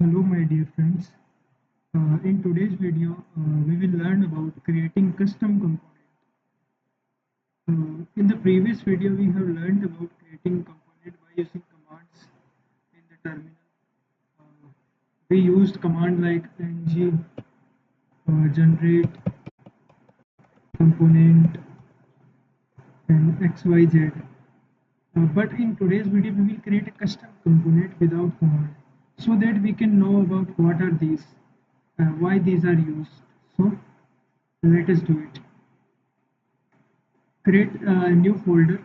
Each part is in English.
Hello, my dear friends. In today's video, we will learn about creating custom component. In the previous video, we have learned about creating component by using commands in the terminal. Uh, we used command like ng generate component and xyz. But in today's video, we will create a custom component without command, so that we can know about what are these, why these are used. So let us do it. Create a new folder.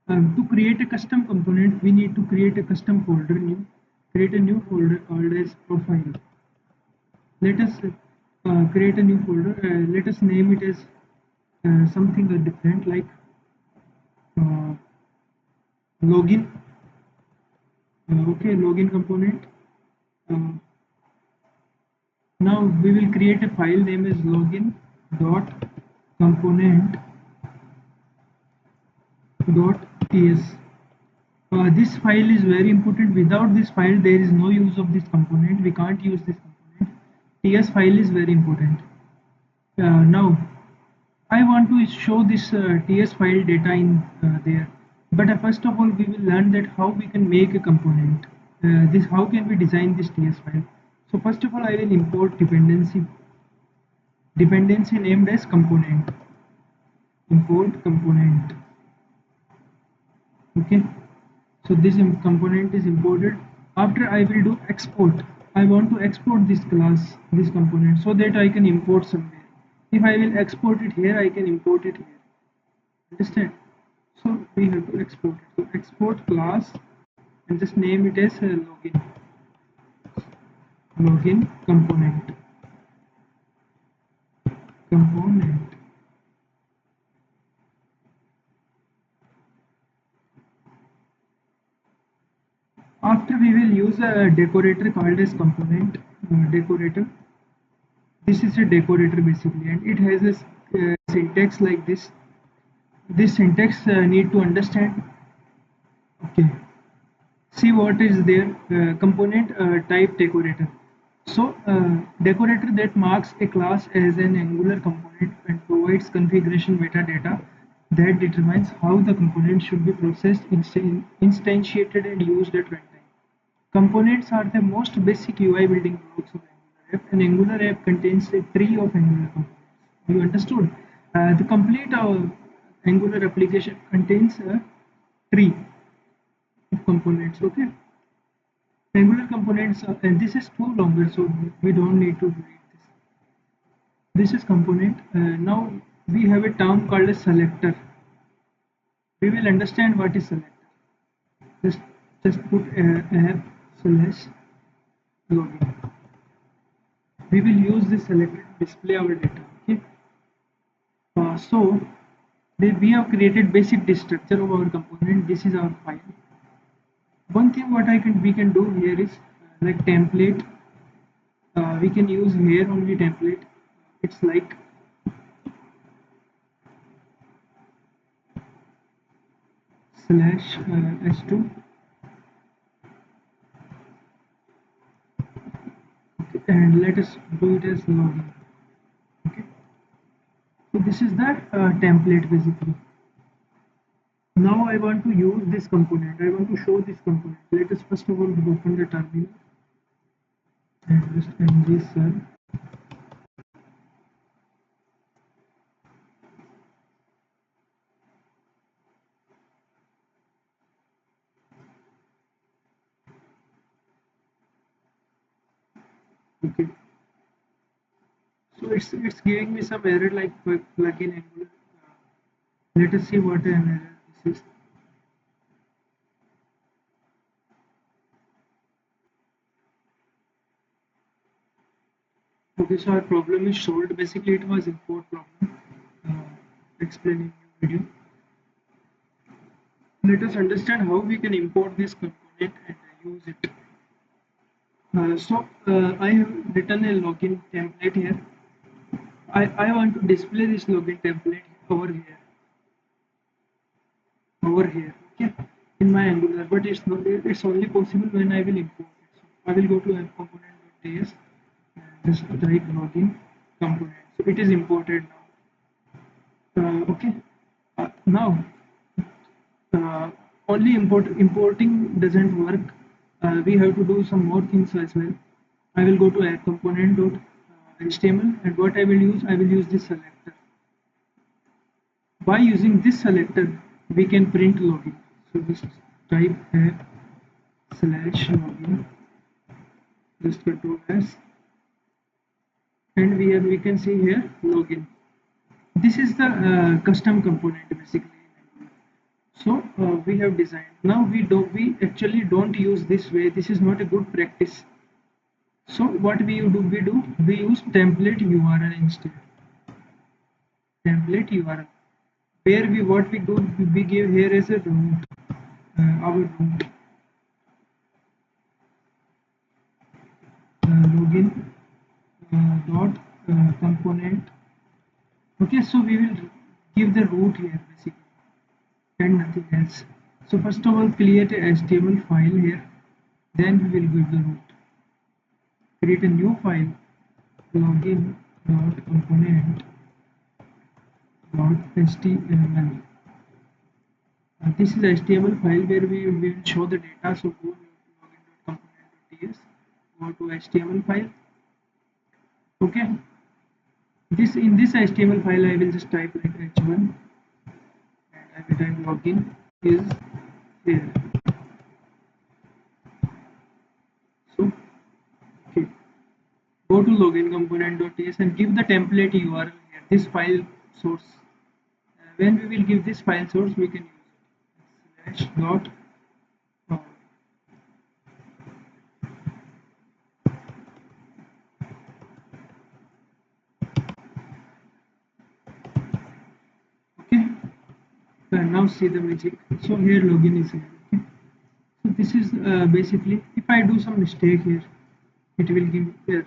To create a custom component, we need to create a custom folder. Create a new folder called as profile. Let us create a new folder. Let us name it as something different, like uh, login. Okay, login component. Uh, Now we will create a file name as login dot component dot ts. This file is very important. Without this file, there is no use of this component. We can't use this component. TS file is very important. Now, I want to show this TS file data in there. But first of all, we will learn that how we can make a component. This how can we design this TS file. So first of all, I will import dependency named as component. Import component. Okay. So this component is imported. After I will do export. I want to export this class, this component, so that I can import somewhere. If I will export it here, I can import it here. Understand? So we have to export it. So export class and just name it as login component. After we will use a decorator called as component decorator. This is a decorator basically, and it has a syntax like this. This syntax need to understand. Okay, see what is there. Component type decorator. So decorator that marks a class as an angular component and provides configuration metadata that determines how the component should be processed, instantiated, and used at runtime. Components are the most basic UI building blocks of Angular app. An Angular app contains a tree of Angular components. You understood? The complete Angular application contains a tree of components. Okay. Angular components, and this is too longer, so we don't need to read this. This is component. Now we have a term called a selector. We will understand what is selector. Just just put app slash login. We will use this selector to display our data. Okay. So we have created basic structure of our component. This is our file. One thing what we can do here is like template. We can use here only template. It's like slash s2, and let us do it as login. Okay. So this is the template basically. Now I want to use this component. I want to show this component. Let us first of all open the terminal and just ng serve. Okay. So it's giving me some error like plugin Angular. Let us see what an error this is. Okay, so our problem is solved. Basically, it was import problem. Explaining in video. Let us understand how we can import this component and use it. I have written a login template here. I want to display this login template over here, okay, in my Angular, but it's not. It's only possible when I will import it. I will go to app component.ts and just type login component. So it is imported now. Okay. Now uh, only importing doesn't work. We have to do some more things as well. I will go to app component.html and what I will use this selector. By using this selector, we can print login. So just type app slash login, just control S, and we can see here login. This is the custom component basically. So we have designed. Now we actually don't use this way. This is not a good practice. So what we use template URL instead. Template URL. Where we what we do we give here as a root. Our root login dot component. Okay, so we will give the root here basically and nothing else. So first of all, create a HTML file here. Then we will give the root. Create a new file login dot component dot html. This is HTML file where we will show the data. So go login.component.ts, go to HTML file. Okay. This in this HTML file I will just type like h1 and I will type login is here. So okay. Go to login component.ts and give the template URL here. This file source. When we will give this file source, we can use it. Slash dot okay. Now see the magic. So here login is here. Okay. So this is basically if I do some mistake here, it will give error.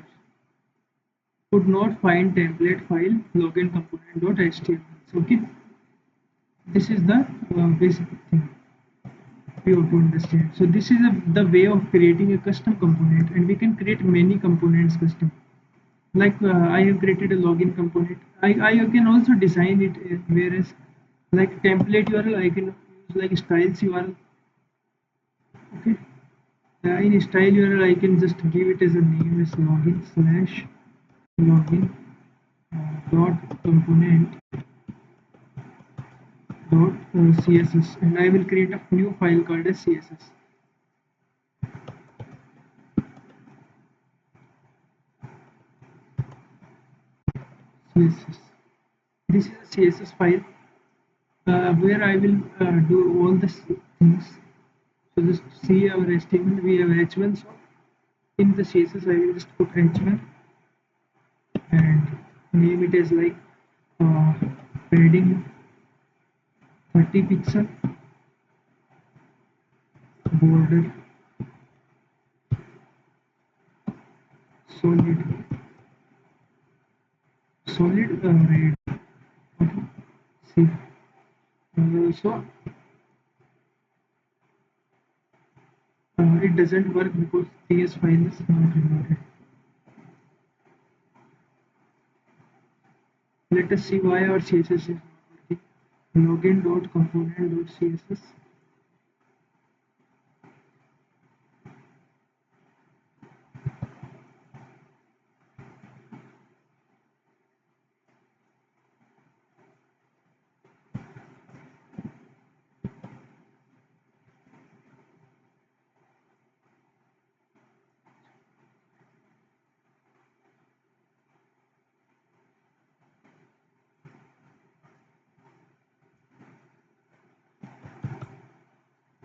Could not find template file login component.html. So, okay, this is the basic thing we have to understand. So this is the way of creating a custom component, and we can create many components custom. Like I have created a login component. I can also design it whereas like template URL I can use like styles URL. Okay, in style URL I can just give it as a name as login slash login dot component dot css, and I will create a new file called as css. css. This is a css file where I will do all the things. So just see our HTML. We have h1. So in the css I will just put h1 and name it as like uh, padding 30 pixel, border solid red. Okay. See. So it doesn't work because ts file is not reloaded. Let us see why our css is not working. Login.component.css.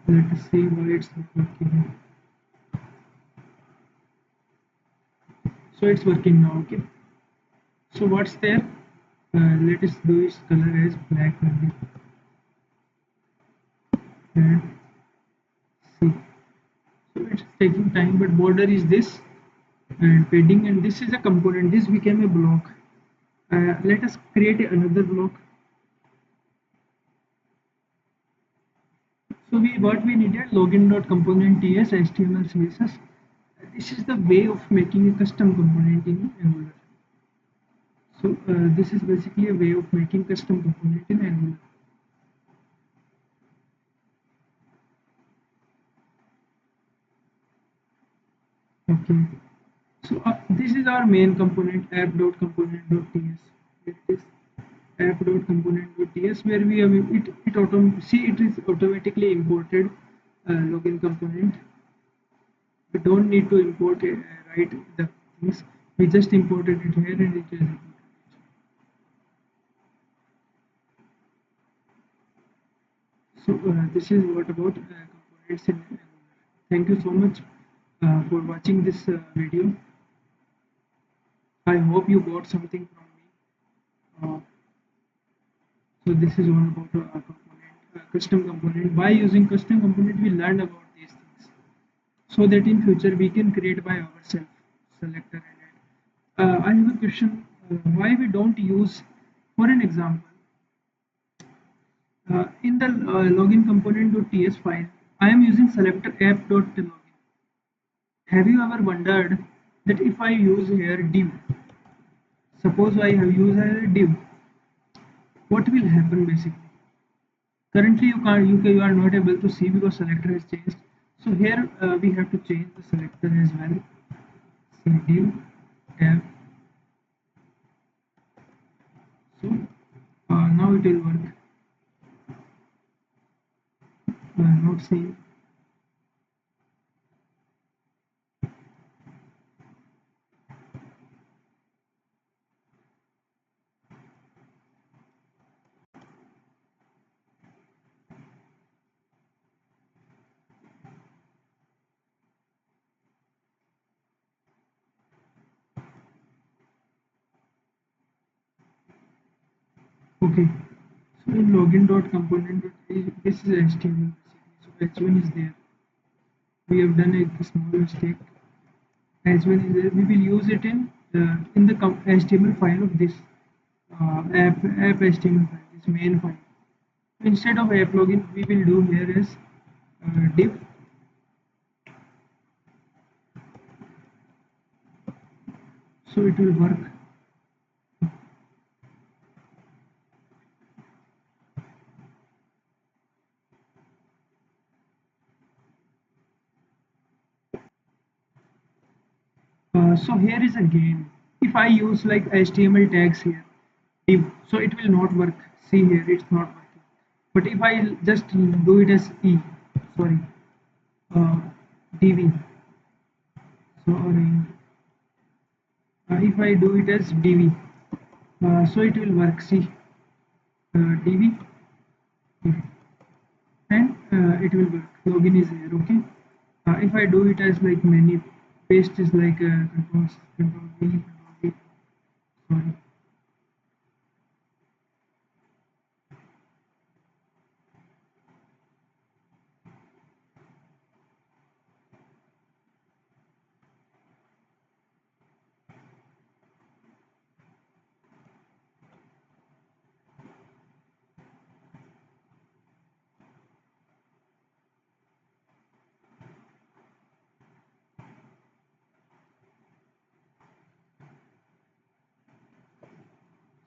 Let us see why it's not working. So it's working now. Okay. So what's there? Let us do its color as black only. And see. So it's taking time, but border is this and padding, and this is a component. This became a block. Let us create another block. So what we needed login.component ts html css. this is the way of making a custom component in Angular. So this is basically a way of making custom component in Angular. Okay. So this is our main component app.component.ts. It is app.component.ts where we have it is automatically imported login component. We don't need to import it, write the things. We just imported it here and it is imported. So this is what about components in Angular. Thank you so much for watching this video. I hope you got something from me. So this is all about custom component. By using custom component, we learned about these things, so that in future we can create by ourselves. Selector and add. I have a question. Why we don't use, for an example, in the login component.ts file, I am using selector app.login. Have you ever wondered that if I use here div, suppose I have used a div, what will happen basically? Currently, you are not able to see because selector has changed. So here we have to change the selector as well. See div tab. So now it will work. Not seeing. Okay. So in login.component, this is HTML basically. So H1 is there. We have done a small mistake. H1 is there. We will use it in the HTML file of this app HTML file, this main file. Instead of app login, we will do here is div. So it will work. So here is a game. If I use like HTML tags here, div, so it will not work. See here, it's not working. But if I just do it as sorry, uh, dv, sorry, if I do it as dv, so it will work. See, dv, and it will work. Login is here. Okay. If I do it as like many, paste is like control V, control V. Sorry.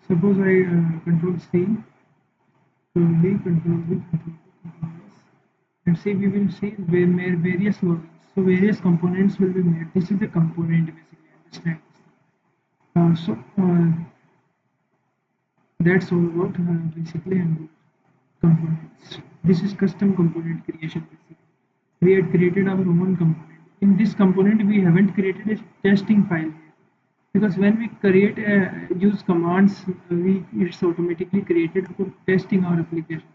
Suppose I control C, control V, control V, control V, control S. And see, we will see where various logins. So various components will be made. This is the component basically. Understand this. That's all about basically Angular components. This is custom component creation basically. We had created our own component. In this component, we haven't created a testing file here because when we create use commands, it's automatically created for testing our application.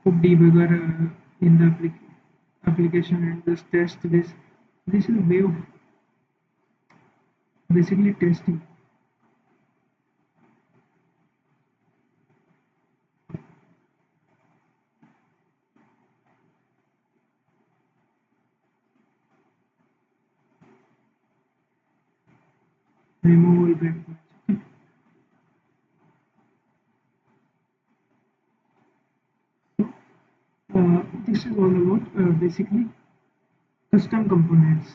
Put debugger in the application and just test this. This is a way of basically testing. Remove all breakpoints. This is all about basically custom components.